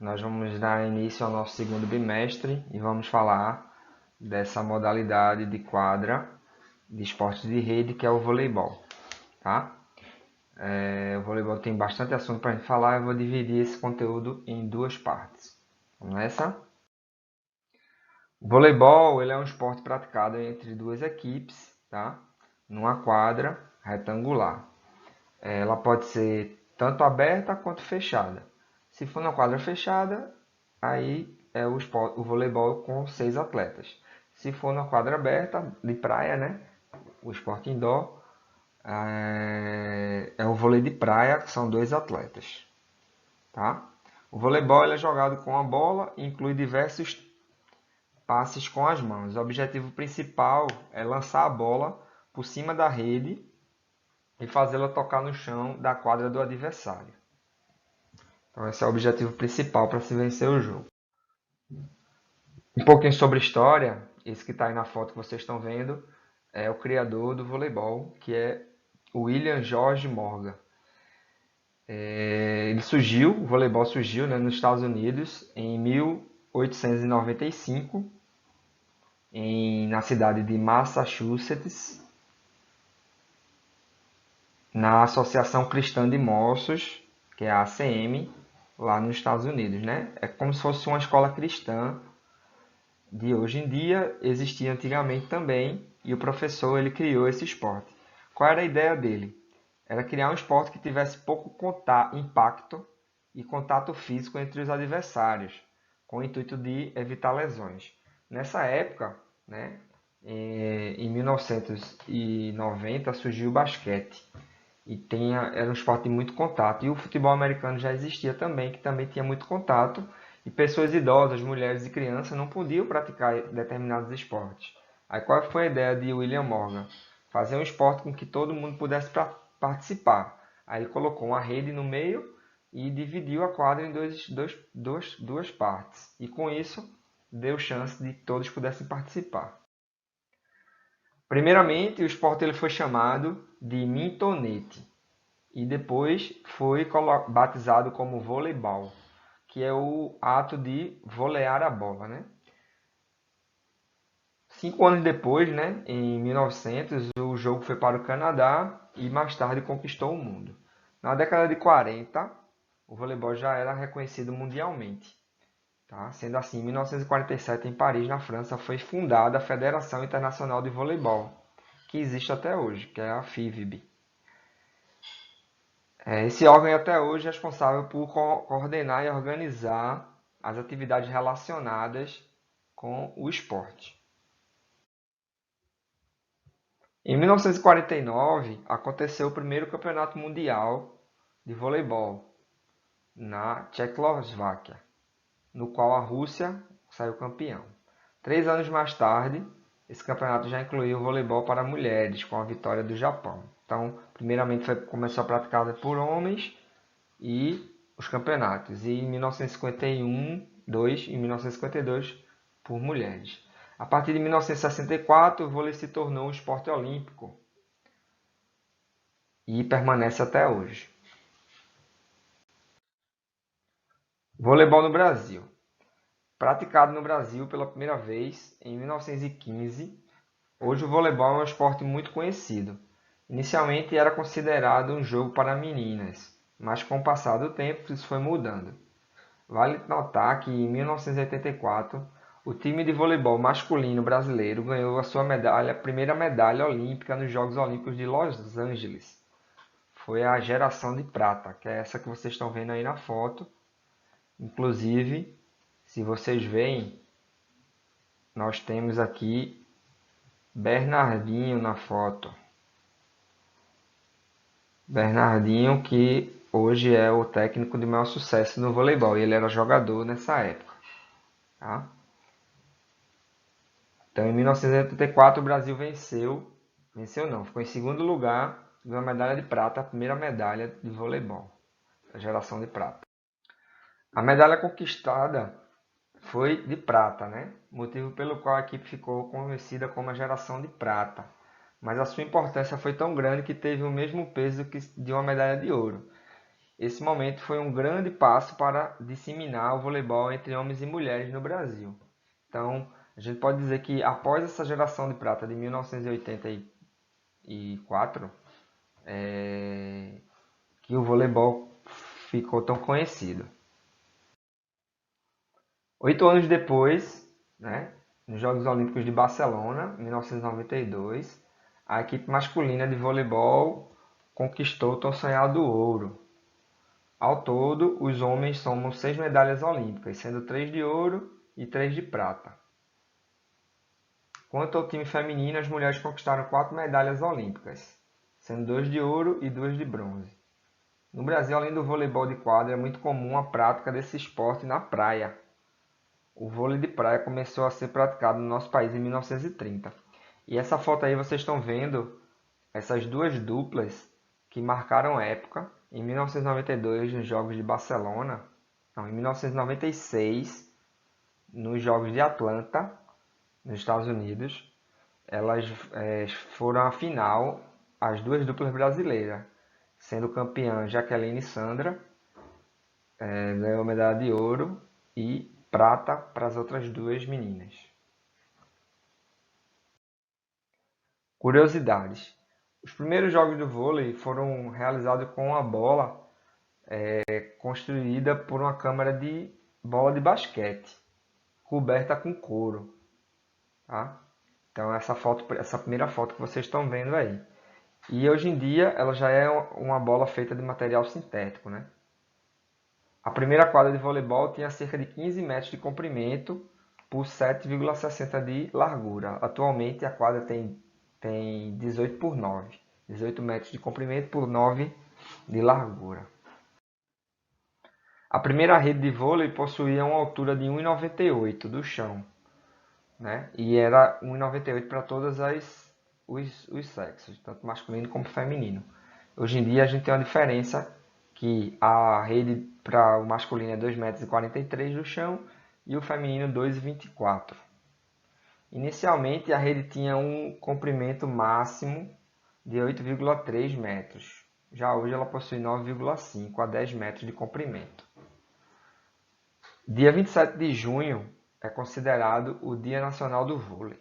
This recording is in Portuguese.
Nós vamos dar início ao nosso segundo bimestre e vamos falar dessa modalidade de quadra de esportes de rede que é o voleibol, tá? O voleibol tem bastante assunto para a gente falar, eu vou dividir esse conteúdo em duas partes. Vamos nessa? O voleibol ele é um esporte praticado entre duas equipes, tá? Numa quadra retangular. Ela pode ser tanto aberta quanto fechada. Se for na quadra fechada, aí é o voleibol com 6 atletas. Se for na quadra aberta, de praia, né? O esporte indoor, é o vôlei de praia, que são 2 atletas. Tá? O voleibol é jogado com a bola e inclui diversos passes com as mãos. O objetivo principal é lançar a bola por cima da rede e fazê-la tocar no chão da quadra do adversário. Então esse é o objetivo principal para se vencer o jogo. Um pouquinho sobre história, esse que está aí na foto que vocês estão vendo é o criador do voleibol, que é William George Morgan. O voleibol surgiu, né, nos Estados Unidos em 1895, na cidade de Massachusetts, na Associação Cristã de Moços, que é a ACM, lá nos Estados Unidos, né? É como se fosse uma escola cristã de hoje em dia, existia antigamente também, e o professor ele criou esse esporte. Qual era a ideia dele? Era criar um esporte que tivesse pouco impacto e contato físico entre os adversários, com o intuito de evitar lesões. Nessa época, né, em 1990, surgiu o basquete. Era um esporte de muito contato. E o futebol americano já existia também, que também tinha muito contato. E pessoas idosas, mulheres e crianças não podiam praticar determinados esportes. Aí qual foi a ideia de William Morgan? Fazer um esporte com que todo mundo pudesse participar. Aí ele colocou uma rede no meio e dividiu a quadra em duas partes. E com isso, deu chance de que todos pudessem participar. Primeiramente, o esporte ele foi chamado de mintonete e depois foi batizado como voleibol, que é o ato de volear a bola, né? 5 anos depois, né, em 1900, o jogo foi para o Canadá e mais tarde conquistou o mundo. Na década de 40, o voleibol já era reconhecido mundialmente. Tá? Sendo assim, em 1947, em Paris, na França, foi fundada a Federação Internacional de Voleibol, que existe até hoje, que é a FIVB. Esse órgão é até hoje responsável por coordenar e organizar as atividades relacionadas com o esporte. Em 1949, aconteceu o primeiro campeonato mundial de voleibol na Tchecoslováquia, no qual a Rússia saiu campeão. 3 anos mais tarde, esse campeonato já incluiu o voleibol para mulheres, com a vitória do Japão. Então, primeiramente começou a praticada por homens e os campeonatos. E em 1951, e 1952 por mulheres. A partir de 1964, o vôlei se tornou um esporte olímpico e permanece até hoje. Voleibol no Brasil. Praticado no Brasil pela primeira vez em 1915, hoje o voleibol é um esporte muito conhecido. Inicialmente era considerado um jogo para meninas, mas com o passar do tempo isso foi mudando. Vale notar que em 1984, o time de voleibol masculino brasileiro ganhou a primeira medalha olímpica nos Jogos Olímpicos de Los Angeles. Foi a geração de prata, que é essa que vocês estão vendo aí na foto. Inclusive, se vocês veem, nós temos aqui Bernardinho na foto. Bernardinho, que hoje é o técnico de maior sucesso no voleibol. E ele era jogador nessa época. Tá? Então, em 1984, o Brasil ficou em segundo lugar, ganhou a medalha de prata, a primeira medalha de voleibol, a geração de prata. A medalha conquistada foi de prata, né? Motivo pelo qual a equipe ficou conhecida como a geração de prata. Mas a sua importância foi tão grande que teve o mesmo peso de uma medalha de ouro. esse momento foi um grande passo para disseminar o voleibol entre homens e mulheres no Brasil. Então, a gente pode dizer que após essa geração de prata de 1984, que o voleibol ficou tão conhecido. 8 anos depois, né, nos Jogos Olímpicos de Barcelona, em 1992, a equipe masculina de voleibol conquistou o tão sonhado ouro. Ao todo, os homens somam 6 medalhas olímpicas, sendo 3 de ouro e 3 de prata. Quanto ao time feminino, as mulheres conquistaram 4 medalhas olímpicas, sendo 2 de ouro e 2 de bronze. No Brasil, além do voleibol de quadra, é muito comum a prática desse esporte na praia. O vôlei de praia começou a ser praticado no nosso país em 1930. E essa foto aí vocês estão vendo essas duas duplas que marcaram época em 1992 nos Jogos de Barcelona, não, em 1996 nos Jogos de Atlanta, nos Estados Unidos. Elas foram à final, as duas duplas brasileiras, sendo campeã Jaqueline e Sandra, ganhou medalha de ouro e prata para as outras duas meninas. Curiosidades. Os primeiros jogos do vôlei foram realizados com uma bola construída por uma câmara de bola de basquete, coberta com couro. Tá? Então essa primeira foto que vocês estão vendo aí. E hoje em dia ela já é uma bola feita de material sintético, né? A primeira quadra de voleibol tinha cerca de 15 metros de comprimento por 7,60 de largura. Atualmente a quadra tem 18 por 9. 18 metros de comprimento por 9 de largura. A primeira rede de vôlei possuía uma altura de 1,98 do chão, né? E era 1,98 para todos os sexos, tanto masculino como feminino. Hoje em dia a gente tem uma diferença que a rede para o masculino é 2,43 m do chão e o feminino 2,24 m. Inicialmente a rede tinha um comprimento máximo de 8,3 metros. Já hoje ela possui 9,5 a 10 metros de comprimento. Dia 27 de junho é considerado o Dia Nacional do Vôlei.